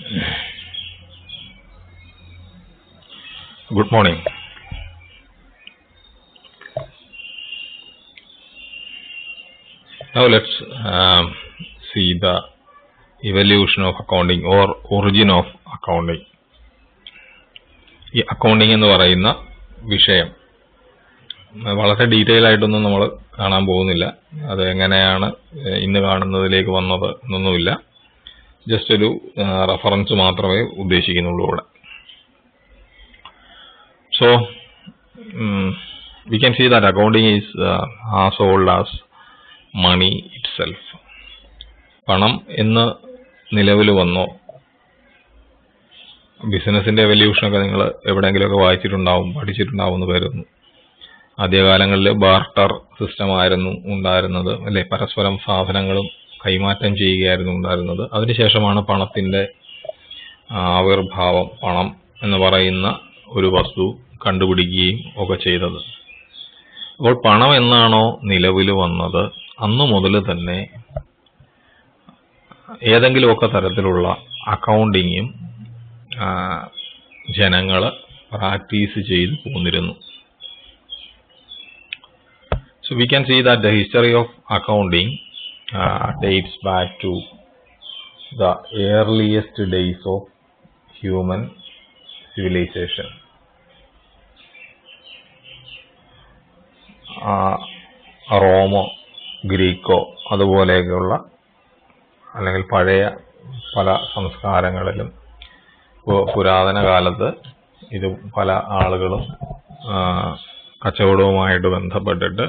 Good morning. Now let's see the evolution of accounting or origin of accounting. ഈ accounting എന്ന് പറയുന്ന വിഷയം വളരെ ഡീറ്റെയിൽ ആയിട്ടൊന്നും നമ്മൾ കാണാൻ പോകുന്നില്ല. അത് എങ്ങനെയാണ് ഇന്ന് കാണുന്നതിലേക്ക് വന്നത് എന്നൊന്നുമില്ല. ജസ്റ്റ് ഒരു റെഫറൻസ് മാത്രമേ ഉദ്ദേശിക്കുന്നുള്ളൂ ഇവിടെ. So we can see that accounting is as old as money itself. പണം എന്ന് നിലവിൽ വന്നോ, ബിസിനസിന്റെ എവല്യൂഷനൊക്കെ നിങ്ങൾ എവിടെയെങ്കിലുമൊക്കെ വായിച്ചിട്ടുണ്ടാവും, പഠിച്ചിട്ടുണ്ടാവും എന്ന് കരുതുന്നു. ആദ്യകാലങ്ങളിൽ ബാർട്ടർ സിസ്റ്റം ആയിരുന്നു ഉണ്ടായിരുന്നത്, അല്ലെ? പരസ്പരം സാധനങ്ങളും കൈമാറ്റം ചെയ്യുകയായിരുന്നു ഉണ്ടായിരുന്നത്. അതിനുശേഷമാണ് പണത്തിന്റെ ആവിർഭാവം, പണം എന്ന് പറയുന്ന ഒരു വസ്തു കണ്ടുപിടിക്കുകയും ഒക്കെ ചെയ്തത്. അപ്പോൾ പണം എന്നാണോ നിലവിൽ വന്നത്, അന്നു മുതൽ തന്നെ ഏതെങ്കിലുമൊക്കെ തരത്തിലുള്ള അക്കൗണ്ടിങ്ങും ജനങ്ങൾ പ്രാക്ടീസ് ചെയ്ത് പോന്നിരുന്നു. So we can see that the history of accounting dates back to the earliest days of human civilization. റോമോ, ഗ്രീക്കോ അതുപോലെയൊക്കെയുള്ള അല്ലെങ്കിൽ പഴയ പല സംസ്കാരങ്ങളിലും പുരാതന കാലത്ത് ഇത് പല ആളുകളും കച്ചവടവുമായിട്ട് ബന്ധപ്പെട്ടിട്ട്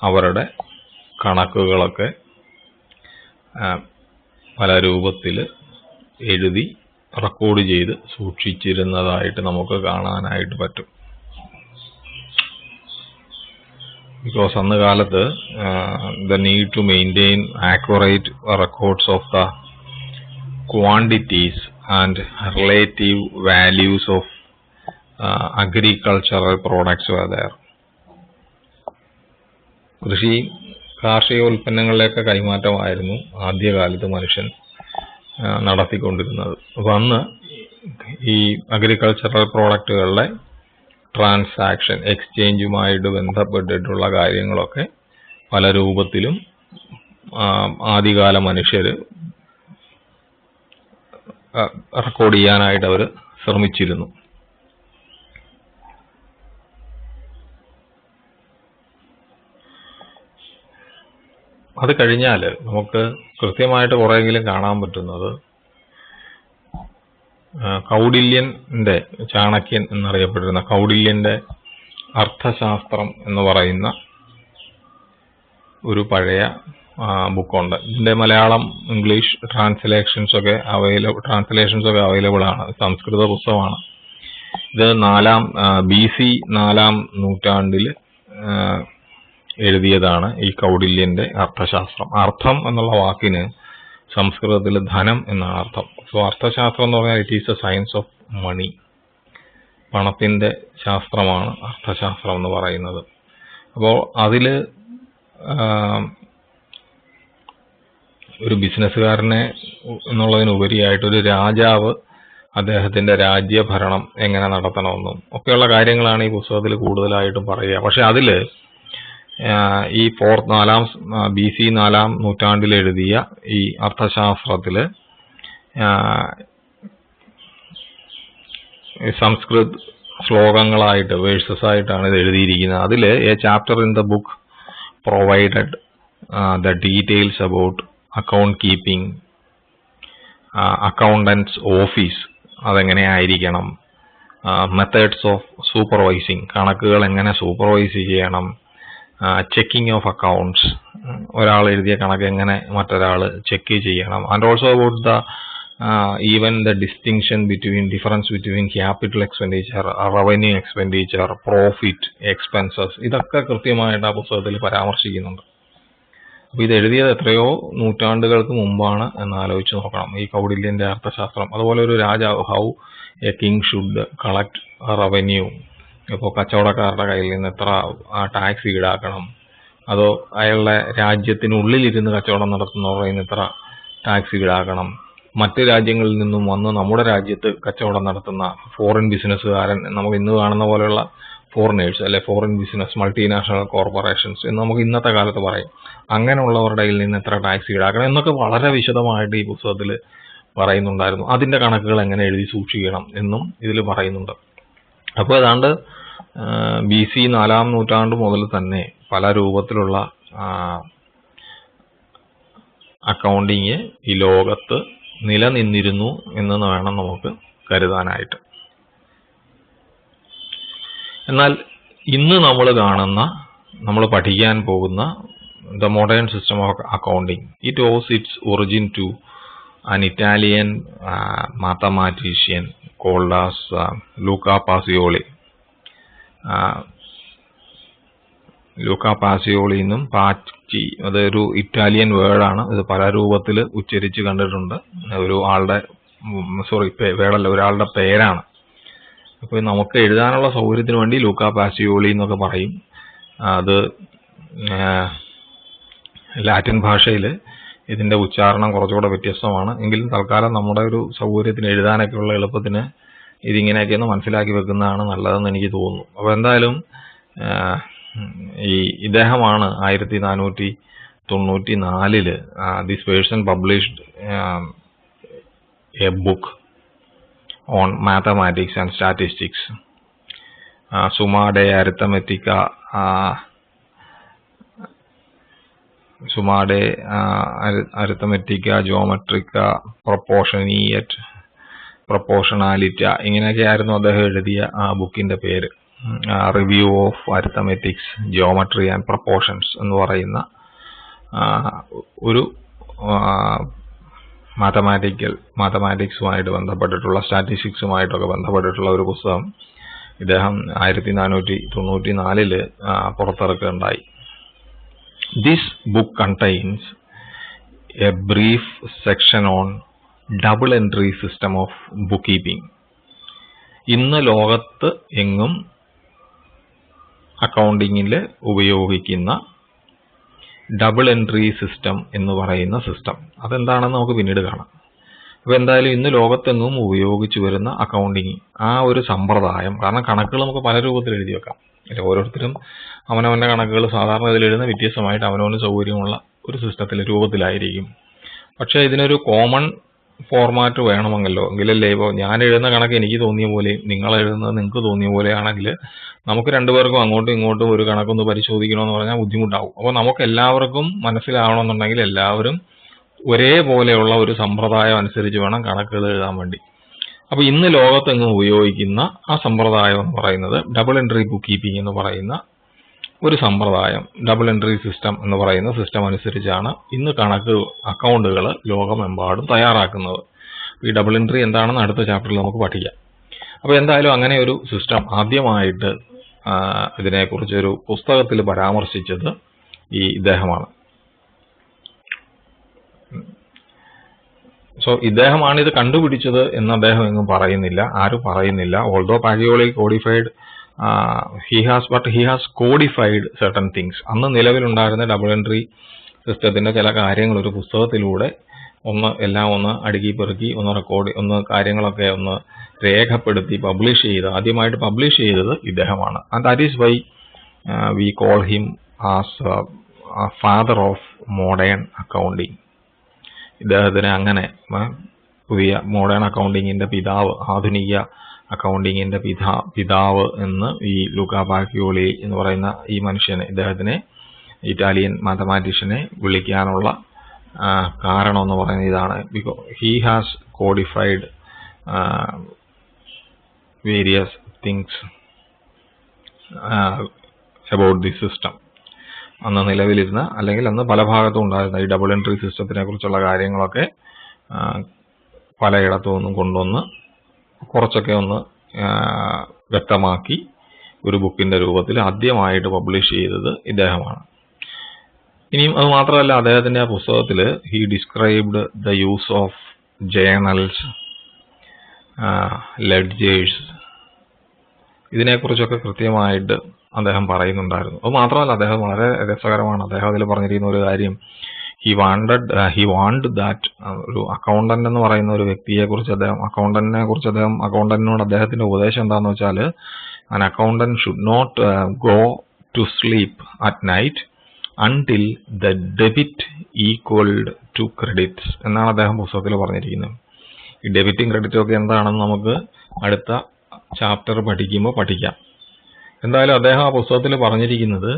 അവരുടെ കണക്കുകളൊക്കെ പല രൂപത്തിൽ എഴുതി റെക്കോർഡ് ചെയ്ത് സൂക്ഷിച്ചിരുന്നതായിട്ട് നമുക്ക് കാണാനായിട്ട് പറ്റും. Because അന്ന് കാലത്ത് the need to maintain accurate records of the quantities and relative values of agricultural products were there. കാർഷിക ഉൽപ്പന്നങ്ങളിലേക്ക് കൈമാറ്റമായിരുന്നു ആദ്യകാലത്ത് മനുഷ്യൻ നടത്തിക്കൊണ്ടിരുന്നത്. അപ്പൊ അന്ന് ഈ അഗ്രികൾച്ചറൽ പ്രോഡക്റ്റുകളുടെ ട്രാൻസാക്ഷൻ, എക്സ്ചേഞ്ചുമായിട്ട് ബന്ധപ്പെട്ടിട്ടുള്ള കാര്യങ്ങളൊക്കെ പല രൂപത്തിലും ആദ്യകാല മനുഷ്യർ റെക്കോർഡ് ചെയ്യാനായിട്ട് അവർ ശ്രമിച്ചിരുന്നു. അത് കഴിഞ്ഞാൽ നമുക്ക് കൃത്യമായിട്ട് കുറെയെങ്കിലും കാണാൻ പറ്റുന്നത് കൗടില്യന്റെ, ചാണക്യൻ എന്നറിയപ്പെട്ടിരുന്ന കൗടില്യന്റെ അർത്ഥശാസ്ത്രം എന്ന് പറയുന്ന ഒരു പഴയ ബുക്കുണ്ട്. ഇതിന്റെ മലയാളം, ഇംഗ്ലീഷ് ട്രാൻസ്ലേഷൻസ് ഒക്കെ അവൈലബിൾ ആണ്. സംസ്കൃത പുസ്തകമാണ്. ഇത് BC 4-ാം നൂറ്റാണ്ടിൽ എഴുതിയതാണ് ഈ കൗടില്യന്റെ അർത്ഥശാസ്ത്രം. അർത്ഥം എന്നുള്ള വാക്കിന് സംസ്കൃതത്തിൽ ധനം എന്നാണ് അർത്ഥം. സോ അർത്ഥശാസ്ത്രം എന്ന് പറഞ്ഞാൽ it is a science of money. പണത്തിന്റെ ശാസ്ത്രമാണ് അർത്ഥശാസ്ത്രം എന്ന് പറയുന്നത്. അപ്പോൾ അതില് ഒരു ബിസിനസ്സുകാരനെ എന്നുള്ളതിനുപരിയായിട്ട് ഒരു രാജാവ് അദ്ദേഹത്തിന്റെ രാജ്യഭരണം എങ്ങനെ നടത്തണമെന്നും ഒക്കെയുള്ള കാര്യങ്ങളാണ് ഈ പുസ്തകത്തിൽ കൂടുതലായിട്ടും പറയുക. പക്ഷെ അതില് ഈ BC 4-ാം നൂറ്റാണ്ടിൽ എഴുതിയ ഈ അർത്ഥശാസ്ത്രത്തില് സംസ്കൃത് ശ്ലോകങ്ങളായിട്ട്, വേഴ്സസ് ആയിട്ടാണ് ഇത് എഴുതിയിരിക്കുന്നത്. അതിൽ A chapter in the book provided the details about account keeping, accountants office അതെങ്ങനെ ആയിരിക്കണം, മെത്തേഡ്സ് ഓഫ് സൂപ്പർവൈസിങ്, കണക്കുകൾ എങ്ങനെ സൂപ്പർവൈസ് ചെയ്യണം, ചെക്കിംഗ് ഓഫ് അക്കൗണ്ട്സ്, ഒരാൾ എഴുതിയ കണക്ക് എങ്ങനെ മറ്റൊരാൾ ചെക്ക് ചെയ്യണം, and also about the even the difference between capital expenditure, revenue expenditure, profit, expenses, ഇതൊക്കെ കൃത്യമായിട്ട് ആ പുസ്തകത്തിൽ പരാമർശിക്കുന്നുണ്ട്. അപ്പൊ ഇത് എഴുതിയത് എത്രയോ നൂറ്റാണ്ടുകൾക്ക് മുമ്പാണ് എന്ന് ആലോചിച്ച് നോക്കണം ഈ കൗടില്യന്റെ അർത്ഥശാസ്ത്രം. അതുപോലെ ഒരു രാജാവ്, how A king should collect revenue, ഇപ്പോൾ കച്ചവടക്കാരുടെ കയ്യിൽ നിന്ന് എത്ര ടാക്സ് ഈടാക്കണം, അതോ അയാളുടെ രാജ്യത്തിനുള്ളിലിരുന്ന് കച്ചവടം നടത്തുന്നവരുടെ കയ്യിൽ നിന്ന് എത്ര ടാക്സ് ഈടാക്കണം, മറ്റ് രാജ്യങ്ങളിൽ നിന്നും വന്ന് നമ്മുടെ രാജ്യത്ത് കച്ചവടം നടത്തുന്ന ഫോറിൻ ബിസിനസ്സുകാരൻ, നമുക്ക് ഇന്ന് കാണുന്ന പോലെയുള്ള ഫോറിനേഴ്സ് അല്ലെ ഫോറിൻ ബിസിനസ് മൾട്ടിനാഷണൽ കോർപ്പറേഷൻസ് എന്ന് നമുക്ക് ഇന്നത്തെ കാലത്ത് പറയും. അങ്ങനെയുള്ളവരുടെ കയ്യിൽ നിന്ന് എത്ര ടാക്സ് ഈടാക്കണം എന്നൊക്കെ വളരെ വിശദമായിട്ട് ഈ പുസ്തകത്തിൽ പറയുന്നുണ്ടായിരുന്നു. അതിന്റെ കണക്കുകൾ എങ്ങനെ എഴുതി സൂക്ഷിക്കണം എന്നും ഇതിൽ പറയുന്നുണ്ട്. അപ്പോൾ ഏതാണ്ട് BC 4-ാം നൂറ്റാണ്ട് മുതൽ തന്നെ പല രൂപത്തിലുള്ള അക്കൗണ്ടിങ് ഈ ലോകത്ത് നിലനിന്നിരുന്നു എന്ന് വേണം നമുക്ക് കരുതാനായിട്ട്. എന്നാൽ ഇന്ന് നമ്മൾ പഠിക്കാൻ പോകുന്ന the modern system of accounting, it owes its origin to an Italian mathematician called as Luca Pacioli. Luka Pacioli എന്നും പാച്ചി, അതൊരു ഇറ്റാലിയൻ വേർഡാണ്. ഇത് പല രൂപത്തിൽ ഉച്ചരിച്ച് കണ്ടിട്ടുണ്ട്. ഒരാളുടെ പേരാണ്. അപ്പോൾ നമുക്ക് എഴുതാനുള്ള സൗകര്യത്തിന് വേണ്ടി ലൂക്കാ പാസിയോളി എന്നൊക്കെ പറയും. അത് ലാറ്റിൻ ഭാഷയിൽ ഇതിന്റെ ഉച്ചാരണം കുറച്ചുകൂടെ വ്യത്യസ്തമാണ്. എങ്കിലും തൽക്കാലം നമ്മുടെ ഒരു സൗകര്യത്തിന് എഴുതാനൊക്കെയുള്ള എളുപ്പത്തിന് ഇതിങ്ങനെയൊക്കെയൊന്ന് മനസ്സിലാക്കി വെക്കുന്നതാണ് നല്ലതെന്ന് എനിക്ക് തോന്നുന്നു. അപ്പോൾ എന്തായാലും ഇദ്ദേഹമാണ് 1494 this person published a book on mathematics and statistics, Summa de Arithmetica, Geometrica, Proportionality, ഇങ്ങനെയൊക്കെയായിരുന്നു അദ്ദേഹം എഴുതിയ ആ ബുക്കിന്റെ പേര്. Review of arithmetics, geometry and proportions എന്ന് പറയുന്ന ഒരു മാത്തമാറ്റിക്സുമായിട്ട് ബന്ധപ്പെട്ടിട്ടുള്ള, സ്റ്റാറ്റിസ്റ്റിക്സുമായിട്ടൊക്കെ ബന്ധപ്പെട്ടിട്ടുള്ള ഒരു പുസ്തകം ഇദ്ദേഹം 1494 പുറത്തിറക്കുകയുണ്ടായി. This book contains a brief section on double entry system of bookkeeping. ഇന്ന് ലോകത്ത് എങ്ങും അക്കൗണ്ടിങ്ങിൽ ഉപയോഗിക്കുന്ന ഡബിൾ എൻട്രി സിസ്റ്റം എന്ന് പറയുന്ന സിസ്റ്റം, അതെന്താണെന്ന് നമുക്ക് പിന്നീട് കാണാം. അപ്പോൾ എന്തായാലും ഇന്ന് ലോകത്തെങ്ങും ഉപയോഗിച്ചു വരുന്ന അക്കൗണ്ടിങ് ആ ഒരു സമ്പ്രദായം, കാരണം കണക്കുകൾ നമുക്ക് പല രൂപത്തിൽ എഴുതി വെക്കാം. ഓരോരുത്തരും അവനവന്റെ കണക്കുകൾ സാധാരണ ഇതിൽ എഴുതുന്ന വ്യത്യസ്തമായിട്ട് അവനവന് സൗകര്യമുള്ള ഒരു രൂപത്തിലായിരിക്കും. പക്ഷേ ഇതിനൊരു കോമൺ ഫോർമാറ്റ് വേണമെന്നല്ലോ, എങ്കിലല്ലേ ഇപ്പോൾ ഞാൻ എഴുതുന്ന കണക്ക് എനിക്ക് തോന്നിയ പോലെ, നിങ്ങൾ എഴുതുന്നത് നിങ്ങൾക്ക് തോന്നിയ പോലെയാണെങ്കിൽ നമുക്ക് രണ്ടുപേർക്കും അങ്ങോട്ടും ഇങ്ങോട്ടും ഒരു കണക്കൊന്ന് പരിശോധിക്കണമെന്ന് പറഞ്ഞാൽ ബുദ്ധിമുട്ടാവും. അപ്പോൾ നമുക്ക് എല്ലാവർക്കും മനസ്സിലാവണമെന്നുണ്ടെങ്കിൽ എല്ലാവരും ഒരേപോലെയുള്ള ഒരു സമ്പ്രദായം അനുസരിച്ച് വേണം കണക്കുകൾ എഴുതാൻ വേണ്ടി. അപ്പോൾ ഇന്ന് ലോകത്തെങ്ങും ഉപയോഗിക്കുന്ന ആ സമ്പ്രദായം എന്ന് പറയുന്നത് ഡബിൾ എൻട്രി ബുക്ക് കീപ്പിംഗ് എന്ന് പറയുന്ന ഒരു സമ്പ്രദായം, ഡബിൾ എൻട്രി സിസ്റ്റം എന്ന് പറയുന്ന സിസ്റ്റം അനുസരിച്ചാണ് ഇന്ന് അക്കൗണ്ടുകൾ ലോകമെമ്പാടും തയ്യാറാക്കുന്നത്. ഈ ഡബിൾ എൻട്രി എന്താണെന്ന് അടുത്ത ചാപ്റ്ററിൽ നമുക്ക് പഠിക്കാം. അപ്പോൾ എന്തായാലും അങ്ങനെ ഒരു സിസ്റ്റം ആദ്യമായിട്ട് ഇതിനെക്കുറിച്ചൊരു പുസ്തകത്തിൽ പരാമർശിച്ചത് ഇദ്ദേഹമാണ്. ഇദ്ദേഹമാണ് ഇത് കണ്ടുപിടിച്ചത് എന്ന് അദ്ദേഹം എങ്ങും പറയുന്നില്ല, ആരും പറയുന്നില്ല. ഓൾദോ പാസിയോളി codified he has codified certain things. അന്ന് നിലവിലുണ്ടായിരുന്ന ഡബിൾ എൻട്രി സിസ്റ്റത്തിന്റെ ചില കാര്യങ്ങൾ ഒരു പുസ്തകത്തിലൂടെ എല്ലാം ഒന്ന് അടുക്കി പെറുക്കി ഒന്ന് കാര്യങ്ങളൊക്കെ ഒന്ന് രേഖപ്പെടുത്തി ആദ്യമായിട്ട് പബ്ലിഷ് ചെയ്തത് ഇദ്ദേഹമാണ്. And that is why we call him as father of modern accounting. ഇദ്ദേഹത്തിന് അങ്ങനെ പുതിയ മോഡേൺ അക്കൗണ്ടിങ്ങിന്റെ പിതാവ്, ആധുനിക അക്കൗണ്ടിങ്ങിന്റെ പിതാവ് എന്ന് ഈ ലൂക്കാ പാസിയോളി എന്ന് പറയുന്ന ഈ മനുഷ്യനെ, ഇദ്ദേഹത്തിനെ, ഇറ്റാലിയൻ മാത്തമാറ്റീഷ്യനെ വിളിക്കാനുള്ള കാരണം എന്ന് പറയുന്നത് ഇതാണ്. He has codified various things about the system. അന്ന് നിലവിലിരുന്ന, അല്ലെങ്കിൽ അന്ന് പല ഭാഗത്തും ഉണ്ടായിരുന്ന ഈ ഡബിൾ എൻട്രി സിസ്റ്റത്തിനെ കുറിച്ചുള്ള കാര്യങ്ങളൊക്കെ പലയിടത്തു നിന്നും കൊണ്ടുവന്ന് കുറച്ചൊക്കെ ഒന്ന് വ്യക്തമാക്കി ഒരു ബുക്കിന്റെ രൂപത്തിൽ ആദ്യമായിട്ട് പബ്ലിഷ് ചെയ്തത് ഇദ്ദേഹമാണ്. ഇനിയും അത് മാത്രമല്ല, അദ്ദേഹത്തിന്റെ ആ പുസ്തകത്തിൽ he described the use of journals, ledgers, ഇതിനെക്കുറിച്ചൊക്കെ കൃത്യമായിട്ട് അദ്ദേഹം പറയുന്നുണ്ടായിരുന്നു. അത് മാത്രമല്ല, അദ്ദേഹം വളരെ രസകരമാണ്. അദ്ദേഹം അതിൽ പറഞ്ഞിരിക്കുന്ന ഒരു കാര്യം, ഹി വാണ്ട് ദാറ്റ് ഒരു അക്കൗണ്ടന്റ് എന്ന് പറയുന്ന ഒരു വ്യക്തിയെ കുറിച്ച് അക്കൗണ്ടന്റിനോട് അദ്ദേഹത്തിന്റെ ഉപദേശം എന്താന്ന് വെച്ചാൽ an accountant should not go to sleep at night until the debit equaled to credits എന്നാണ് അദ്ദേഹം പുസ്തകത്തിൽ പറഞ്ഞിരിക്കുന്നത്. ഈ ഡെബിറ്റും ക്രെഡിറ്റും ഒക്കെ എന്താണെന്ന് നമുക്ക് അടുത്ത ചാപ്റ്റർ പഠിക്കുമ്പോൾ പഠിക്കാം. എന്തായാലും അദ്ദേഹം ആ പുസ്തകത്തിൽ പറഞ്ഞിരിക്കുന്നത്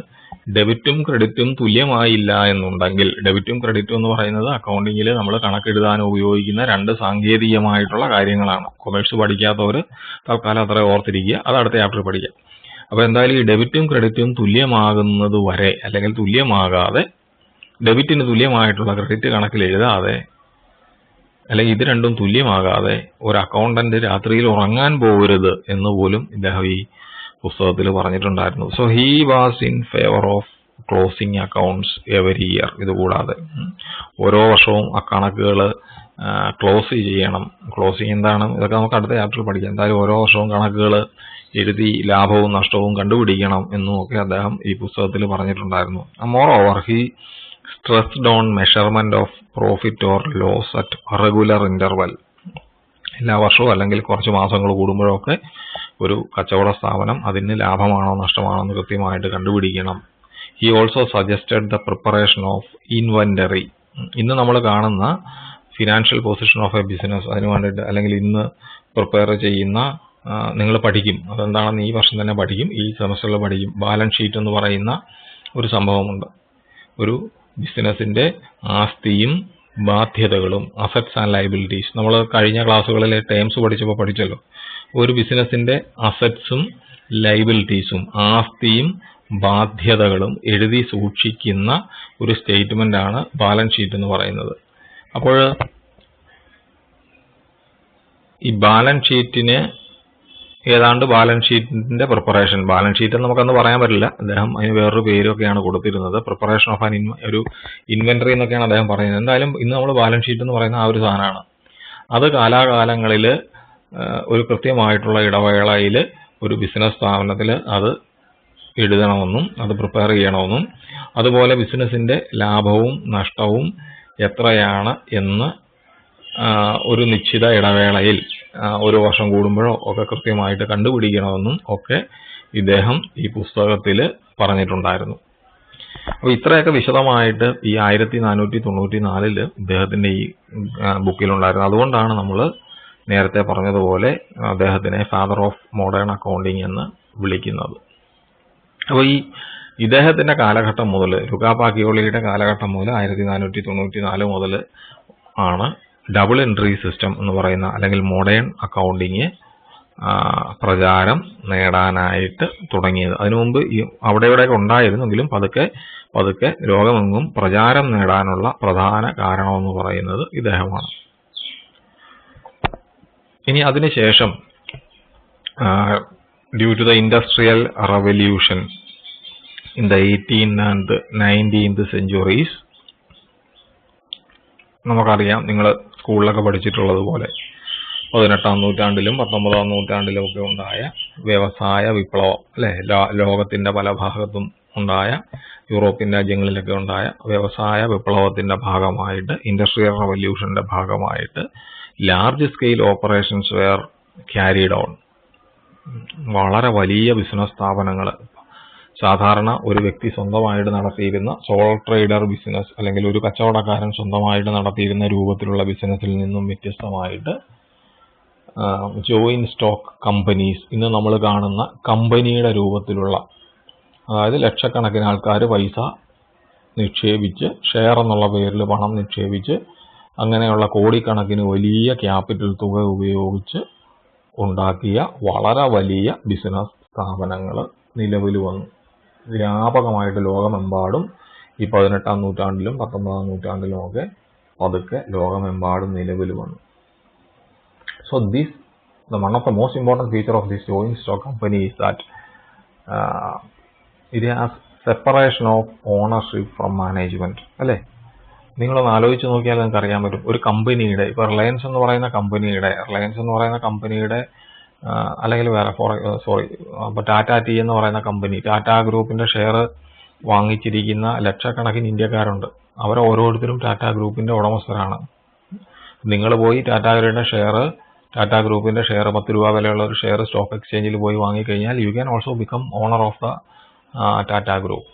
ഡെബിറ്റും ക്രെഡിറ്റും തുല്യമായില്ല എന്നുണ്ടെങ്കിൽ, ഡെബിറ്റും ക്രെഡിറ്റും എന്ന് പറയുന്നത് അക്കൗണ്ടിങ്ങിൽ നമ്മൾ കണക്കെഴുതാൻ ഉപയോഗിക്കുന്ന രണ്ട് സാങ്കേതികമായിട്ടുള്ള കാര്യങ്ങളാണ്. കൊമേഴ്സ് പഠിക്കാത്തവർ തൽക്കാലം അത്ര ഓർത്തിരിക്കുക, അത് അടുത്ത ചാപ്റ്ററിൽ പഠിക്കാം. അപ്പോൾ എന്തായാലും ഈ ഡെബിറ്റും ക്രെഡിറ്റും തുല്യമാകുന്നത് വരെ, അല്ലെങ്കിൽ തുല്യമാകാതെ, ഡെബിറ്റിന് തുല്യമായിട്ടുള്ള ക്രെഡിറ്റ് കണക്കിൽ എഴുതാതെ, അല്ലെങ്കിൽ ഇത് രണ്ടും തുല്യമാകാതെ ഒരു അക്കൗണ്ടന്റ് രാത്രിയിൽ ഉറങ്ങാൻ പോകരുത് എന്ന് പോലും ഇദ്ദേഹം ഈ പുസ്തകത്തിൽ പറഞ്ഞിട്ടുണ്ടായിരുന്നു. So he was in favour of closing accounts every year. ഇതുകൂടാതെ ഓരോ വർഷവും ആ കണക്കുകൾ ക്ലോസ് ചെയ്യണം. ക്ലോസിങ് എന്താണ്, ഇതൊക്കെ നമുക്ക് അടുത്ത ചാപ്റ്ററിൽ പഠിക്കാം. എന്തായാലും ഓരോ വർഷവും കണക്കുകൾ എഴുതി ലാഭവും നഷ്ടവും കണ്ടുപിടിക്കണം എന്നും ഒക്കെ അദ്ദേഹം ഈ പുസ്തകത്തിൽ പറഞ്ഞിട്ടുണ്ടായിരുന്നു. Moreover he stressed on measurement of profit or loss at regular interval. എല്ലാ വർഷവും അല്ലെങ്കിൽ കുറച്ച് മാസങ്ങൾ കൂടുമ്പോഴൊക്കെ ഒരു കച്ചവട സ്ഥാപനം അതിന് ലാഭമാണോ നഷ്ടമാണോ എന്ന് കൃത്യമായിട്ട് കണ്ടുപിടിക്കണം. He also suggested the preparation of inventory. ഇന്ന് നമ്മൾ കാണുന്ന financial position of A business, അതിന് വേണ്ടിയിട്ട് അല്ലെങ്കിൽ ഇന്ന് പ്രിപ്പയർ ചെയ്യുന്ന നിങ്ങൾ പഠിക്കും, അതെന്താണെന്ന് ഈ വർഷം തന്നെ പഠിക്കും, ഈ സെമസ്റ്ററിൽ പഠിക്കും. ബാലൻസ് ഷീറ്റ് എന്ന് പറയുന്ന ഒരു സംഭവമുണ്ട്. ഒരു ബിസിനസിന്റെ ആസ്തിയും ബാധ്യതകളും, അസറ്റ്സ് ആൻഡ് ലയബിലിറ്റീസ്, നമ്മൾ കഴിഞ്ഞ ക്ലാസ്സുകളിലെ ടേംസ് പഠിച്ചപ്പോൾ പഠിച്ചല്ലോ. ഒരു ബിസിനസിന്റെ അസറ്റ്സും ലയബിലിറ്റീസും, ആസ്തിയും ബാധ്യതകളും എഴുതി സൂക്ഷിക്കുന്ന ഒരു സ്റ്റേറ്റ്മെന്റ് ആണ് ബാലൻസ് ഷീറ്റ് എന്ന് പറയുന്നത്. അപ്പോൾ ഈ ബാലൻസ് ഷീറ്റിന് ഏതാണ്ട് ബാലൻസ് ഷീറ്റിന്റെ പ്രിപ്പറേഷൻ, ബാലൻസ് ഷീറ്റ് എന്ന് നമുക്കന്ന് പറയാൻ പറ്റില്ല, അദ്ദേഹം അതിന് വേറൊരു പേരൊക്കെയാണ് കൊടുത്തിരുന്നത്. പ്രിപ്പറേഷൻ ഓഫ് ഒരു ഇൻവെന്ററി എന്നൊക്കെയാണ് അദ്ദേഹം പറയുന്നത്. എന്തായാലും ഇന്ന് നമ്മൾ ബാലൻസ് ഷീറ്റ് എന്ന് പറയുന്ന ആ ഒരു സാധനമാണ്. അത് കാലാകാലങ്ങളിൽ ഒരു കൃത്യമായിട്ടുള്ള ഇടവേളയിൽ ഒരു ബിസിനസ് സ്ഥാപനത്തിൽ അത് എഴുതണമെന്നും അത് പ്രിപ്പയർ ചെയ്യണമെന്നും, അതുപോലെ ബിസിനസിന്റെ ലാഭവും നഷ്ടവും എത്രയാണ് എന്ന് ഒരു നിശ്ചിത ഇടവേളയിൽ ഒരു വർഷം കൂടുമ്പോഴോ ഒക്കെ കൃത്യമായിട്ട് കണ്ടുപിടിക്കണമെന്നും ഒക്കെ ഇദ്ദേഹം ഈ പുസ്തകത്തിൽ പറഞ്ഞിട്ടുണ്ടായിരുന്നു. അപ്പോൾ ഇത്രയൊക്കെ വിശദമായിട്ട് ഈ 1494 ഇദ്ദേഹത്തിന്റെ ഈ ബുക്കിലുണ്ടായിരുന്നു. അതുകൊണ്ടാണ് നമ്മൾ നേരത്തെ പറഞ്ഞതുപോലെ അദ്ദേഹത്തിനെ ഫാദർ ഓഫ് മോഡേൺ അക്കൗണ്ടിങ് എന്ന് വിളിക്കുന്നത്. അപ്പോൾ ഈ ഇദ്ദേഹത്തിന്റെ കാലഘട്ടം മുതൽ, ലുക്കാ പാക്കിയോളിയുടെ കാലഘട്ടം മുതൽ 1494 മുതൽ ആണ് ഡബിൾ എൻട്രി സിസ്റ്റം എന്ന് പറയുന്ന അല്ലെങ്കിൽ മോഡേൺ അക്കൗണ്ടിങ് പ്രചാരം നേടാനായിട്ട് തുടങ്ങിയത്. അതിനു മുമ്പ് അവിടെ ഇവിടെയൊക്കെ ഉണ്ടായിരുന്നെങ്കിലും പതുക്കെ ലോകമെങ്ങും പ്രചാരം നേടാനുള്ള പ്രധാന കാരണമെന്ന് പറയുന്നത് ഇദ്ദേഹമാണ്. ഇനി അതിനുശേഷം due to the industrial revolution in the 18th and 19th centuries, നമുക്കറിയാം, നിങ്ങൾ സ്കൂളിലൊക്കെ പഠിച്ചിട്ടുള്ളത് പോലെ 18ാം നൂറ്റാണ്ടിലും 19ാം നൂറ്റാണ്ടിലും ഒക്കെ ഉണ്ടായ വ്യവസായ വിപ്ലവം, അല്ലെ, ലോകത്തിന്റെ പല ഭാഗത്തും ഉണ്ടായ, യൂറോപ്യൻ രാജ്യങ്ങളിലൊക്കെ ഉണ്ടായ വ്യവസായ വിപ്ലവത്തിന്റെ ഭാഗമായിട്ട്, ഇൻഡസ്ട്രിയൽ റവല്യൂഷന്റെ ഭാഗമായിട്ട് large scale operations were carried on. വളരെ വലിയ ബിസിനസ് സ്ഥാപനങ്ങൾ, സാധാരണ ഒരു വ്യക്തി സ്വന്തമായിട്ട് നടത്തിയിരുന്ന സോൾ ട്രേഡർ ബിസിനസ് അല്ലെങ്കിൽ ഒരു കച്ചവടക്കാരൻ സ്വന്തമായിട്ട് നടത്തിയിരുന്ന രൂപത്തിലുള്ള ബിസിനസ്സിൽ നിന്നും വ്യത്യസ്തമായിട്ട് ജോയിന്റ് സ്റ്റോക്ക് കമ്പനീസ്, ഇന്ന് നമ്മൾ കാണുന്ന കമ്പനിയുടെ രൂപത്തിലുള്ള, അതായത് ലക്ഷക്കണക്കിന് ആൾക്കാർ പൈസ നിക്ഷേപിച്ച്, ഷെയർ എന്നുള്ള പേരിൽ പണം നിക്ഷേപിച്ച്, അങ്ങനെയുള്ള കോടിക്കണക്കിന് വലിയ ക്യാപിറ്റൽ തുക ഉപയോഗിച്ച് ഉണ്ടാക്കിയ വളരെ വലിയ ബിസിനസ് സ്ഥാപനങ്ങൾ നിലവിൽ വന്നു. വ്യാപകമായിട്ട് ലോകമെമ്പാടും ഈ 18ാം നൂറ്റാണ്ടിലും 19ാം നൂറ്റാണ്ടിലും ഒക്കെ പതുക്കെ ലോകമെമ്പാടും നിലവിൽ വന്നു. So one of the most important feature of this joint stock company is that it has separation of ownership from management. അല്ലേ, നിങ്ങളൊന്ന് ആലോചിച്ച് നോക്കിയാൽ നിങ്ങൾക്ക് അറിയാൻ പറ്റും, ഒരു കമ്പനിയുടെ, ഇപ്പൊ റിലയൻസ് എന്ന് പറയുന്ന കമ്പനിയുടെ അല്ലെങ്കിൽ വേറെ ഇപ്പൊ ടാറ്റ ടീ എന്ന് പറയുന്ന കമ്പനി, ടാറ്റ ഗ്രൂപ്പിന്റെ ഷെയർ വാങ്ങിച്ചിരിക്കുന്ന ലക്ഷക്കണക്കിന് ഇന്ത്യക്കാരുണ്ട്. അവർ ഓരോരുത്തരും ടാറ്റ ഗ്രൂപ്പിന്റെ ഉടമസ്ഥരാണ്. നിങ്ങൾ പോയി ടാറ്റ ഗ്രൂപ്പിന്റെ ഷെയർ 10 രൂപ വിലയുള്ള ഒരു ഷെയർ സ്റ്റോക്ക് എക്സ്ചേഞ്ചിൽ പോയി വാങ്ങിക്കഴിഞ്ഞാൽ you can also become owner of the Tata group.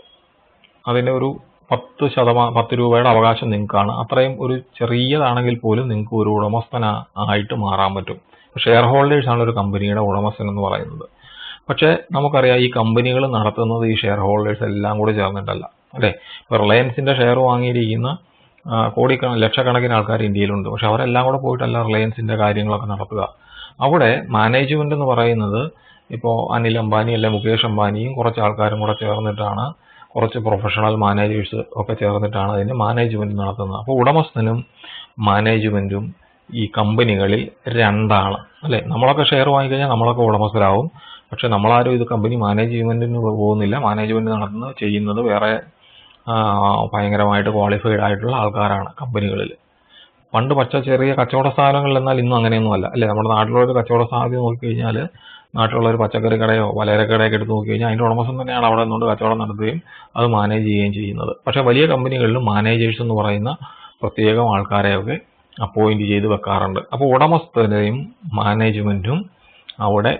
അതിന്റെ ഒരു 10 രൂപയുടെ അവകാശം നിങ്ങൾക്കാണ്. അത്രയും ഒരു ചെറിയതാണെങ്കിൽ പോലും നിങ്ങൾക്ക് ഒരു ഉടമസ്ഥനായിട്ട് മാറാൻ പറ്റും. ഷെയർ ഹോൾഡേഴ്സ് ആണ് ഒരു കമ്പനിയുടെ ഉടമസ്ഥൻ എന്ന് പറയുന്നത്. പക്ഷെ നമുക്കറിയാം ഈ കമ്പനികൾ നടത്തുന്നത് ഈ ഷെയർ ഹോൾഡേഴ്സ് എല്ലാം കൂടി ചേർന്നിട്ടല്ല, അല്ലെ? ഇപ്പൊ റിലയൻസിന്റെ ഷെയർ വാങ്ങിയിരിക്കുന്ന ലക്ഷക്കണക്കിന് ആൾക്കാർ ഇന്ത്യയിലുണ്ട്. പക്ഷെ അവരെല്ലാം കൂടെ പോയിട്ടല്ല റിലയൻസിന്റെ കാര്യങ്ങളൊക്കെ നടത്തുക. അവിടെ മാനേജ്മെന്റ് എന്ന് പറയുന്നത് ഇപ്പോൾ അനിൽ അംബാനി അല്ലെ മുകേഷ് അംബാനിയും കുറച്ച് ആൾക്കാരും കൂടെ ചേർന്നിട്ടാണ്, കുറച്ച് പ്രൊഫഷണൽ മാനേജേഴ്സ് ഒക്കെ ചേർന്നിട്ടാണ് അതിന്റെ മാനേജ്മെന്റ് നടത്തുന്നത്. അപ്പോൾ ഉടമസ്ഥനും മാനേജ്മെന്റും ഈ കമ്പനികളിൽ രണ്ടാണ്, അല്ലെ? നമ്മളൊക്കെ ഷെയർ വാങ്ങിക്കഴിഞ്ഞാൽ നമ്മളൊക്കെ ഉടമസ്ഥരാകും. പക്ഷെ നമ്മളാരും ഇത് കമ്പനി മാനേജ്മെന്റിന് പോകുന്നില്ല. മാനേജ്മെന്റ് ചെയ്യുന്നത് വേറെ ഭയങ്കരമായിട്ട് ക്വാളിഫൈഡ് ആയിട്ടുള്ള ആൾക്കാരാണ് കമ്പനികളിൽ. പണ്ട് ചെറിയ കച്ചവട സ്ഥാപനങ്ങളിൽ, എന്നാൽ ഇന്നും അങ്ങനെയൊന്നും അല്ല, അല്ലെ? നമ്മുടെ നാട്ടിലുള്ള ഒരു കച്ചവട സ്ഥാപനം നോക്കിക്കഴിഞ്ഞാൽ, നാട്ടിലുള്ള ഒരു പച്ചക്കറി കടയോ പലചരക്കടയൊക്കെ എടുത്ത് നോക്കിക്കഴിഞ്ഞാൽ അതിന്റെ ഉടമസ്ഥൻ തന്നെയാണ് അവിടെ നിന്നുകൊണ്ട് കച്ചവടം നടത്തുകയും അത് മാനേജ് ചെയ്യുകയും ചെയ്യുന്നത്. പക്ഷെ വലിയ കമ്പനികളിലും മാനേജേഴ്സ് എന്ന് പറയുന്ന പ്രത്യേകം ആൾക്കാരെയൊക്കെ അപ്പോയിന്റ് ചെയ്ത് വെക്കാറുണ്ട്. അപ്പോൾ ഉടമസ്ഥരെയും മാനേജ്മെന്റും അവിടെ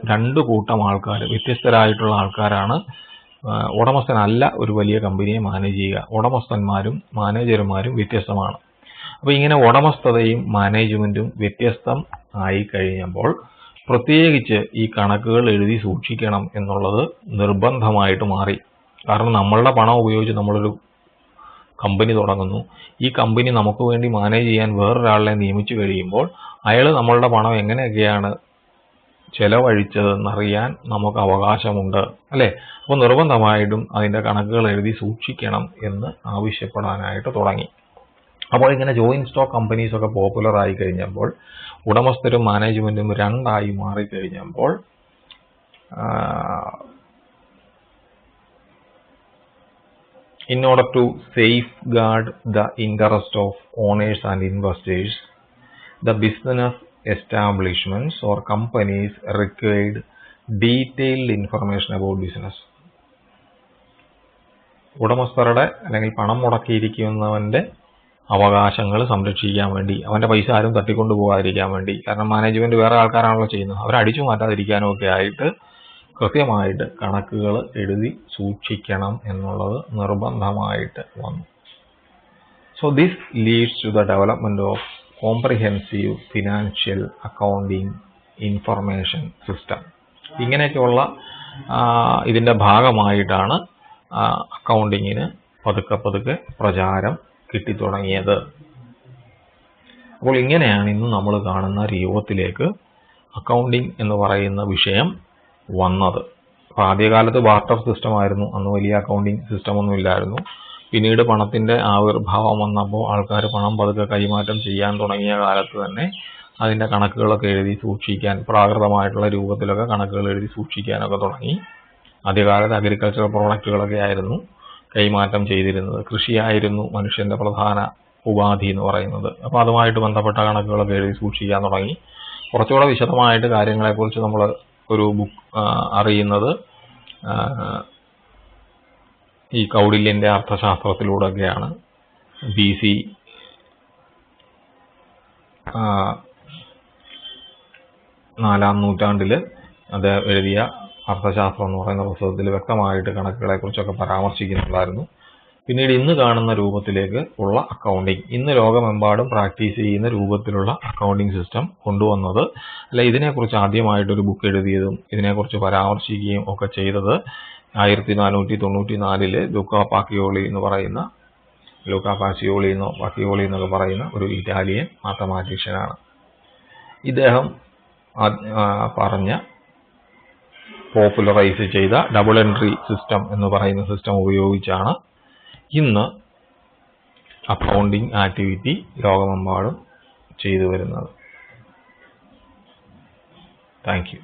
രണ്ട് കൂട്ടം ആൾക്കാർ, വ്യത്യസ്തരായിട്ടുള്ള ആൾക്കാരാണ്. ഉടമസ്ഥനല്ല ഒരു വലിയ കമ്പനിയെ മാനേജ് ചെയ്യുക. ഉടമസ്ഥന്മാരും മാനേജർമാരും വ്യത്യസ്തമാണ്. അപ്പൊ ഇങ്ങനെ ഉടമസ്ഥതയും മാനേജ്മെന്റും വ്യത്യസ്തം ആയി കഴിഞ്ഞപ്പോൾ പ്രത്യേകിച്ച് ഈ കണക്കുകൾ എഴുതി സൂക്ഷിക്കണം എന്നുള്ളത് നിർബന്ധമായിട്ട് മാറി. കാരണം നമ്മളുടെ പണം ഉപയോഗിച്ച് നമ്മളൊരു കമ്പനി തുടങ്ങുന്നു. ഈ കമ്പനി നമുക്ക് വേണ്ടി മാനേജ് ചെയ്യാൻ വേറൊരാളെ നിയമിച്ചു കഴിയുമ്പോൾ അയാൾ നമ്മളുടെ പണം എങ്ങനെയൊക്കെയാണ് ചെലവഴിച്ചതെന്നറിയാൻ നമുക്ക് അവകാശമുണ്ട്, അല്ലെ? അപ്പോൾ നിർബന്ധമായിട്ടും അതിന്റെ കണക്കുകൾ എഴുതി സൂക്ഷിക്കണം എന്ന് ആവശ്യപ്പെടാനായിട്ട് തുടങ്ങി. അപ്പോൾ ഇങ്ങനെ ജോയിന്റ് സ്റ്റോക്ക് കമ്പനീസ് ഒക്കെ പോപ്പുലർ ആയി കഴിഞ്ഞപ്പോൾ, ഉടമസ്ഥരും മാനേജ്മെന്റും രണ്ടായി മാറിക്കഴിഞ്ഞപ്പോൾ in order to safeguard the interest of owners and investors, the business establishments or companies required detailed information about business. ഉടമസ്ഥരുടെ അല്ലെങ്കിൽ പണം മുടക്കിയിരിക്കുന്നവന്റെ അവകാശങ്ങൾ സംരക്ഷിക്കാൻ വേണ്ടി, അവന്റെ പൈസ ആരും തട്ടിക്കൊണ്ടു പോകാതിരിക്കാൻ വേണ്ടി, കാരണം മാനേജ്മെന്റ് വേറെ ആൾക്കാരാണല്ലോ ചെയ്യുന്നത്, അവരെ അടിച്ചു മാറ്റാതിരിക്കാനും ഒക്കെ ആയിട്ട് കൃത്യമായിട്ട് കണക്കുകൾ എഴുതി സൂക്ഷിക്കണം എന്നുള്ളത് നിർബന്ധമായിട്ട് വന്നു. So this leads to the development of comprehensive financial accounting information system. ഇങ്ങനെയൊക്കെയുള്ള ഇതിന്റെ ഭാഗമായിട്ടാണ് അക്കൗണ്ടിങ്ങിന് പതുക്കെ പ്രചാരം കിട്ടിത്തുടങ്ങിയത്. അപ്പോൾ ഇങ്ങനെയാണ് ഇന്ന് നമ്മൾ കാണുന്ന രൂപത്തിലേക്ക് അക്കൗണ്ടിങ് എന്ന് പറയുന്ന വിഷയം വന്നത്. അപ്പൊ ആദ്യകാലത്ത് ബാർട്ടർ സിസ്റ്റം ആയിരുന്നു, അന്ന് വലിയ അക്കൗണ്ടിങ് സിസ്റ്റം ഒന്നും ഇല്ലായിരുന്നു. പിന്നീട് പണത്തിന്റെ ആവിർഭാവം വന്നപ്പോൾ ആൾക്കാർ പണം പതുക്കെ കൈമാറ്റം ചെയ്യാൻ തുടങ്ങിയ കാലത്ത് തന്നെ അതിന്റെ കണക്കുകളൊക്കെ എഴുതി സൂക്ഷിക്കാൻ, പ്രാകൃതമായിട്ടുള്ള രൂപത്തിലൊക്കെ കണക്കുകൾ എഴുതി സൂക്ഷിക്കാനൊക്കെ തുടങ്ങി. ആദ്യകാലത്ത് അഗ്രികൾച്ചറൽ പ്രോഡക്റ്റുകളൊക്കെ ആയിരുന്നു കൈമാറ്റം ചെയ്തിരുന്നത്. കൃഷിയായിരുന്നു മനുഷ്യന്റെ പ്രധാന ഉപാധി എന്ന് പറയുന്നത്. അപ്പൊ അതുമായിട്ട് ബന്ധപ്പെട്ട കണക്കുകളൊക്കെ എഴുതി സൂക്ഷിക്കാൻ തുടങ്ങി. കുറച്ചുകൂടെ വിശദമായിട്ട് കാര്യങ്ങളെക്കുറിച്ച് നമ്മൾ ഒരു ബുക്ക് അറിയുന്നത് ഈ കൗടില്യന്റെ അർത്ഥശാസ്ത്രത്തിലൂടെയൊക്കെയാണ്. BC 4-ാം നൂറ്റാണ്ടില് അദ്ദേഹം എഴുതിയ അർത്ഥശാസ്ത്രം എന്ന് പറയുന്ന പുസ്തകത്തിൽ വ്യക്തമായിട്ട് കണക്കുകളെ കുറിച്ചൊക്കെ പരാമർശിക്കുന്നുണ്ടായിരുന്നു. പിന്നീട് ഇന്ന് കാണുന്ന രൂപത്തിലേക്ക് ഉള്ള അക്കൗണ്ടിങ്, ഇന്ന് ലോകമെമ്പാടും പ്രാക്ടീസ് ചെയ്യുന്ന രൂപത്തിലുള്ള അക്കൗണ്ടിങ് സിസ്റ്റം കൊണ്ടുവന്നത്, അല്ല ഇതിനെക്കുറിച്ച് ആദ്യമായിട്ടൊരു ബുക്ക് എഴുതിയതും ഇതിനെക്കുറിച്ച് പരാമർശിക്കുകയും ഒക്കെ ചെയ്തത് 1494 ലൂക്കാ പാസിയോളി എന്നൊക്കെ പറയുന്ന ഒരു ഇറ്റാലിയൻ മാത്തമാറ്റീഷ്യനാണ്. ഇദ്ദേഹം പറഞ്ഞ പോപ്പുലറൈസ് ചെയ്ത ഡബിൾ എൻട്രി സിസ്റ്റം എന്ന് പറയുന്ന സിസ്റ്റം ഉപയോഗിച്ചാണ് ഇന്ന് അക്കൗണ്ടിങ് ആക്ടിവിറ്റി ലോകമെമ്പാടും ചെയ്തു വരുന്നത്. Thank you.